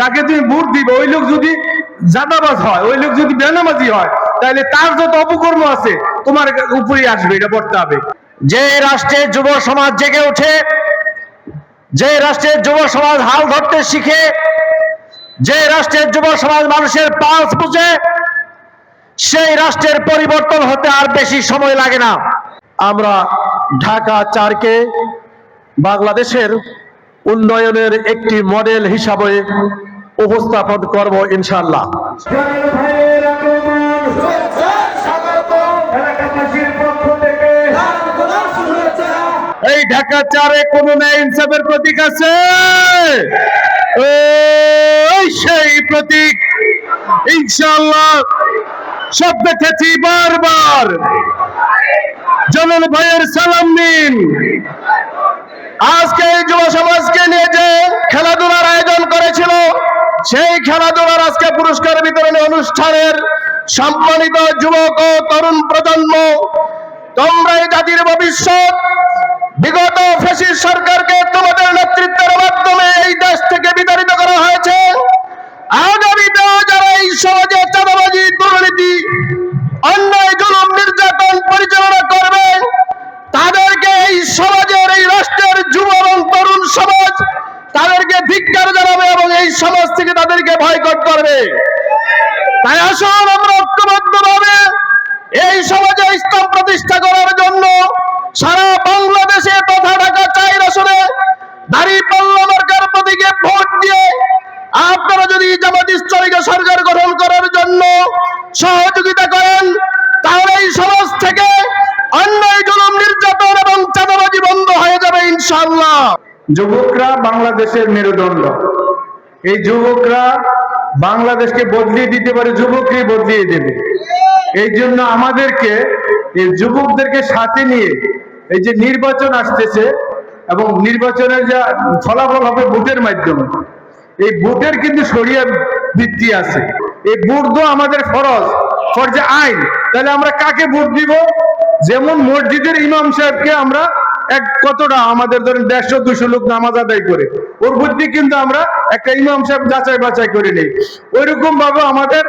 যাকে তুমি ভোট দিবে ওই লোক যদি জাদাবাজ হয়, ওই লোক যদি বেনামাজি হয়, তাহলে তার যত অপকর্ম আছে তোমার উপরেই আসবে, এটা পড়তে হবে। যে রাষ্ট্রের যুব সমাজ জেগে ওঠে, যে রাষ্ট্রের যুব সমাজ হাল ধরতে শিখে, যে রাষ্ট্রের যুব সমাজ মানুষের পালস বুঝে, সেই রাষ্ট্রের পরিবর্তন হতে আর বেশি সময় লাগে না। আমরা ঢাকা 4কে বাংলাদেশের উন্নয়নের একটি মডেল হিসাবে উপস্থাপন করব ইনশাআল্লাহ। এই ঢাকা 4-এ কোন ন্যায় ইনসাফের প্রতীক আছে? ওই সেই প্রতীক ইনশাআল্লাহ সব দেখেছি বারবার। জনল ভাইয়ের সালাম নিন। আজকে এই যুব সমাজকে নিয়ে যে খেলাধুলার আয়োজন করেছিল, সেই খেলাধুলার আজকে পুরস্কার বিতরণী অনুষ্ঠানের সম্মানিত যুবক ও তরুণ প্রজন্ম, তোমরাই জাতির ভবিষ্যৎ। বিগত ফ্যাসিস্ট সরকারকে তোমাদের নেতৃত্বের মাধ্যমে এই দেশ থেকে বিতাড়িত করা হয়েছে। আগামীতেও যারা এই সমাজে চাঁদাবাজি, দুর্নীতি, অন্যায়, জুলুম, নির্যাতন পরিচালনা করবে, তাদেরকে এই সমাজের, এই রাষ্ট্রের যুব এবং তরুণ সমাজ তাদেরকে ধিক্কার জানাবে এবং এই সমাজ থেকে তাদেরকে বয়কট করবে। তাই আসুন আমরা ঐক্যবদ্ধভাবে এই সমাজে ইসলাম প্রতিষ্ঠা করার জন্য সারা বাংলাদেশে তথা ঢাকা 4 আসনে দাঁড়িপাল্লা মার্কার প্রতীকে ভোট দিয়ে আপনারা যদি জামাত ইসলামীকে সরকার গঠন করার জন্য সহযোগিতা করেন, তাহলে এই সমাজ থেকে অন্যায়, জুলুম, নির্যাতন এবং চাঁদাবাজি বন্ধ হয়ে যাবে ইনশাআল্লাহ। যুবকরা বাংলাদেশের মেরুদণ্ড। এই যুবকরা বাংলাদেশকে বদলিয়ে দিতে পারে, যুবকরাই বদলিয়ে দেবে। এই জন্য আমাদেরকে এই যুবকদেরকে সাথে নিয়ে এই যে নির্বাচন আসতেছে এবং নির্বাচনের যা ফলাফল হবে ভোটের মাধ্যমে, এই ভোটের কিন্তু শরিয়া ভিত্তি আছে। এই ভোট তো আমাদের ফরজে আইন। তাহলে আমরা কাকে ভোট দিব? যেমন মসজিদের ইমাম সাহেবকে আমরা কতটা আমাদের ধরেন 150-200 লোক নামাজ আদায় করে, ওর বুদ্ধি কিন্তু আমরা একটা ইমাম সাহেব যাচাই বাছাই করে নেই। ওইরকম ভাবে আমাদের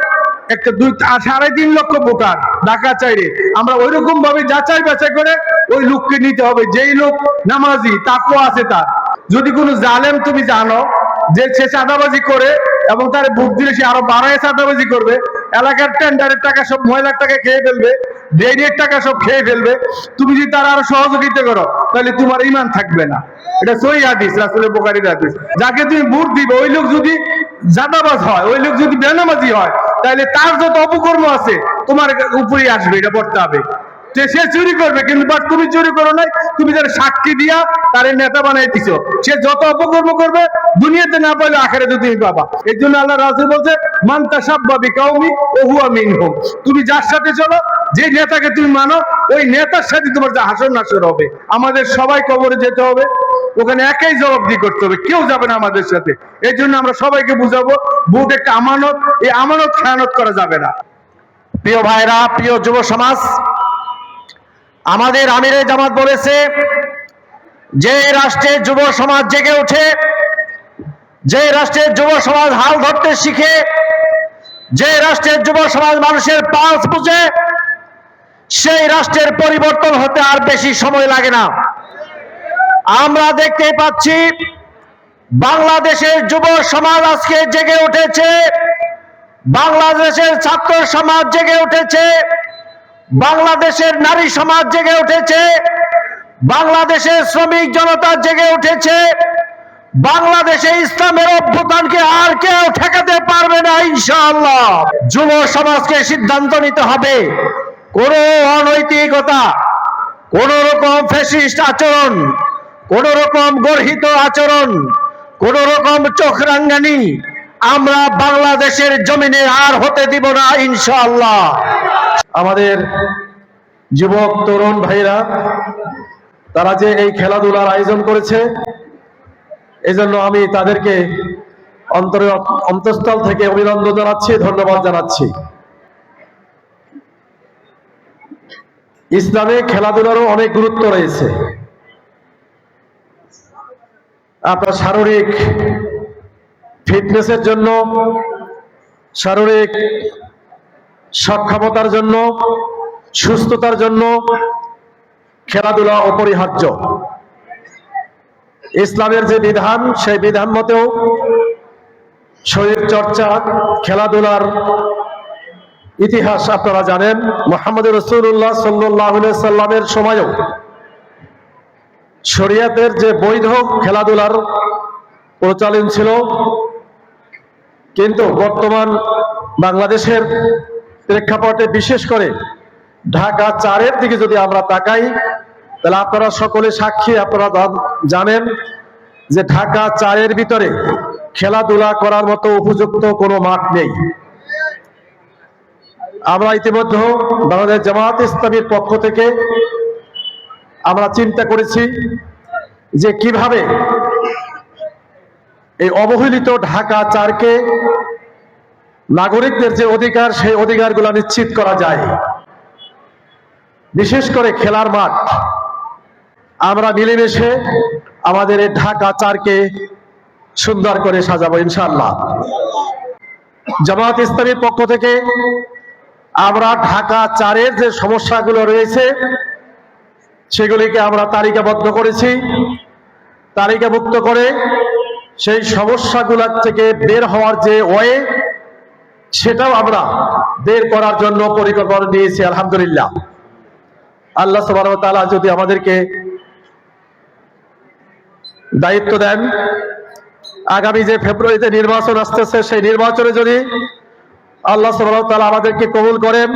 একটা 3.5 লক্ষ ভোটার ঢাকা 4-এ, আমরা ওইরকম ভাবে যাচাই বাছাই করে ওই লোককে নিতে হবে, যেই লোক নামাজি, তাকওয়া আছে তার। যদি কোনো জালেম তুমি জানো যে সে চাঁদাবাজি করে এবং তার ভোট দিলে সে আরো বাড়ায় চাঁদাবাজি করবে, এলাকার টেন্ডারের টাকা সব মহিলার টাকা খেয়ে ফেলবে, ডেইরির টাকা সব খেয়ে ফেলবে, তুমি যদি তার আরো সহযোগিতা করো তাহলে তোমার ঈমান থাকবে না। এটা সহিহ হাদিস, রাসূলের বুখারীর হাদিস। যাকে তুমি ভোট দিবে ওই লোক যদি জাদাবাজ হয়, ওই লোক যদি বেনামাজি হয়, তাহলে তার যত অপকর্ম আছে তোমার উপরেই আসবে, এটা পড়তে হবে। সে চুরি করবে, কিন্তু বাট তুমি চুরি করো নাই, তুমি যারা সাক্ষী দিয়া তারে নেতা বানাই দিছো। সে যত অপকর্ম করবে দুনিয়াতে না পাইলে আখিরাতে তুমি পাবা। এই জন্য আল্লাহ রাসূল বলছে, মান তাশাব্বা বিকাউমি ওয়া হুয়া মিনহুম। তুমি যার সাথে চলো, যে নেতাকে তুমি মানো, ওই নেতার সাথে তোমার যা হাসর নাসর হবে। আমাদের সবাই কবরে যেতে হবে, ওখানে একাই জবাবদিহি করতে হবে, কেউ যাবে না আমাদের সাথে। এই জন্য আমরা সবাইকে বুঝাবো, ভোট একটা আমানত, এই আমানত খেয়ানত করা যাবে না। প্রিয় ভাইরা, প্রিয় যুব সমাজ, আমাদের আমিরে জামাত বলেছে, যে রাষ্ট্রের যুব সমাজ জেগে ওঠে, যে রাষ্ট্রের যুব সমাজ হাল ধরতে শিখে, যে রাষ্ট্রের যুব সমাজ মানুষের পালস বুঝে, সেই রাষ্ট্রের পরিবর্তন হতে আর বেশি সময় লাগে না। আমরা দেখতে পাচ্ছি বাংলাদেশের যুব সমাজ আজকে জেগে উঠেছে, বাংলাদেশের ছাত্র সমাজ জেগে উঠেছে, বাংলাদেশের নারী সমাজ জেগে উঠেছে, বাংলাদেশের শ্রমিক জনতা জেগে উঠেছে। বাংলাদেশে ইসলামের অভ্যুত্থানকে আর কেউ ঠেকাতে পারবে না ইনশাআল্লাহ। যুব সমাজকে সিদ্ধান্ত নিতে হবে, কোন অনৈতিকতা, কোন রকম ফ্যাসিস্ট আচরণ, কোন রকম গর্হিত আচরণ, কোন রকম চোখ রাঙ্গানি আমরা বাংলাদেশের জমিনে আর হতে দিব না ইনশাআল্লাহ। আমাদের যুবক তরুণ ভাইরা তারা যে এই খেলাধুলার আয়োজন করেছে, এজন্য আমি তাদেরকে অন্তঃস্থল থেকে অভিনন্দন জানাচ্ছি, ধন্যবাদ জানাচ্ছি। ইসলামে খেলাধুলারও অনেক গুরুত্ব রয়েছে। আপনার শারীরিক ফিটনেসের জন্য, শারীরিক সক্ষমতার জন্য, সুস্থতার জন্য খেলাধুলা অপরিহার্য। ইসলামের যে বিধান, সেই বিধান মতেও শরীর চর্চা, খেলাধুলার ইতিহাস আপনারা জানেন। মুহাম্মদ রাসূলুল্লাহ সাল্লাল্লাহু আলাইহি সাল্লামের সময়ও শরীয়তের যে বৈধ খেলাধুলার প্রচলন ছিল, কিন্তু বর্তমান বাংলাদেশের প্রেক্ষাপটে বিশেষ করে ঢাকা 4-এর দিকে যদি আমরা তাকাই, তাহলে আপনারা সকলে সাক্ষী, আপনারা জানেন যে ঢাকা 4-এর ভিতরে খেলাধুলা করার মতো উপযুক্ত কোনো মাঠ নেই। আমরা ইতিমধ্যে বাংলাদেশ জামাত ইসলামীর পক্ষ থেকে আমরা চিন্তা করেছি যে কিভাবে এই অবহেলিত ঢাকা 4কে নাগরিকদের যে অধিকার, সেই অধিকারগুলো নিশ্চিত করা যায়। বিশেষ করে খেলার মাঠ আমরা মিলেমিশে আমাদের এই ঢাকা 4কে সুন্দর করে সাজাবো ইনশাআল্লাহ। জামাত ইসলামীর পক্ষ থেকে আমরা ঢাকা 4-এর যে সমস্যাগুলো রয়েছে সেগুলিকে আমরা তালিকাবদ্ধ করেছি। তালিকাভুক্ত করে সেই সমস্যাগুলোর থেকে বের হওয়ার যে ওয়ে, সেটাও আমরা বের করার জন্য পরিকল্পনা নিয়েছি আলহামদুলিল্লাহ। আল্লাহ সুবহানাহু ওয়া তাআলা যদি আমাদেরকে দায়িত্ব দেন, আগামী যে ফেব্রুয়ারিতে নির্বাচন আসতেছে, সেই নির্বাচনে যদি আল্লাহ সুবহানাহু ওয়া তাআলা আমাদেরকে কবুল করেন,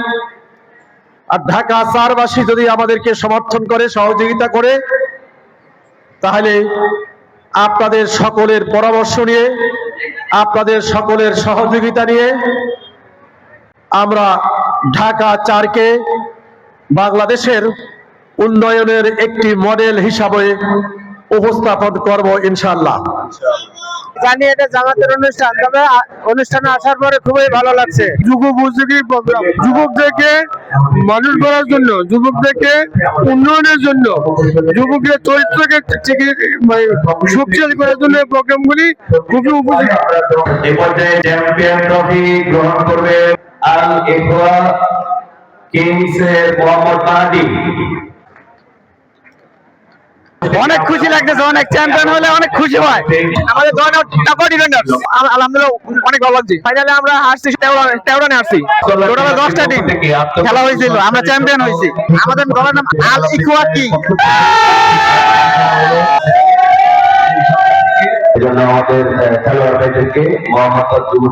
আর ঢাকা 4বাসী যদি আমাদেরকে সমর্থন করে, সহযোগিতা করে, তাহলে আপনাদের সকলের পরামর্শ নিয়ে, আপনাদের সকলের সহযোগিতা নিয়ে আমরা ঢাকা 4কে বাংলাদেশের উন্নয়নের একটি মডেল হিসাবে উপস্থাপন করব ইনশাআল্লাহ। জানি এটা জামাতের অনুষ্ঠান, তবে অনুষ্ঠানে আসার পরে খুবই ভালো লাগছে। যুগোপযোগী প্রোগ্রাম, যুবকদেরকে মানুষ করার জন্য, যুবকদেরকে উন্নয়নের জন্য, যুবকের চরিত্রকে শক্তিশালী করার জন্য এই প্রোগ্রামগুলি খুবই উপযোগী। এই পর্যায়ে চ্যাম্পিয়ন ট্রফি গ্রহণ করবে আল ইখওয়া কিংস এর মোহাম্মদ মাহাদি। অনেক খুশি লাগতেছে, অনেক চ্যাম্পিয়ন হলে অনেক খুশি হয়। আমাদের আলহামদুলিল্লাহ অনেক ভালো লাগছে। ফাইনালে আমরা হারছি 13 রানে হারছি। টোটাল 10টা টিম খেলা হয়েছিল, আমরা চ্যাম্পিয়ন হয়েছি। আমাদের দলের নাম আল ইখওয়া কিংস। এজন্য আমাদের খেলোয়াড়দেরকে মোহাম্মদ যুব